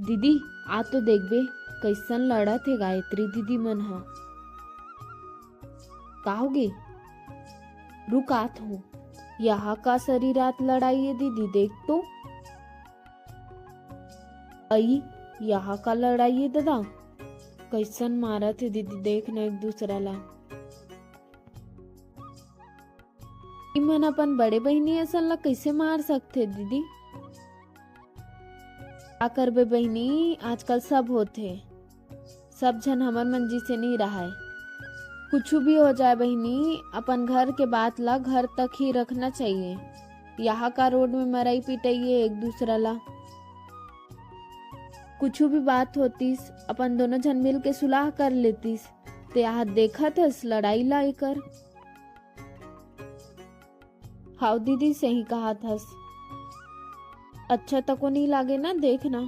दीदी आ तो देख बे कैसन लड़त है गायत्री दीदी मन हा। का होगे? रुक आत हो। यहाँ का सारी रात लड़ाई है दीदी, देख तो। आई यहाँ का लड़ाई है दादा, कैसन मारा थे दीदी, देखना एक दूसरा ला। मन अपन बड़े बहनी असल ला कैसे मार सकते दीदी? क्या करबे बहनी, आजकल सब होते, सब जन हमर मंजी से नहीं रहा है। कुछ भी हो जाए बहनी, अपन घर के बात ला घर तक ही रखना चाहिए। यहाँ का रोड में मराई पिटाइए एक दूसरा ला। कुछ भी बात होतीस अपन दोनों जन मिल के सुलह कर लेतीस, तो यहाँ देखा थस लड़ाई ला कर। हाँ दीदी सही कहा थस, अच्छा तको नहीं लागे ना, देखना।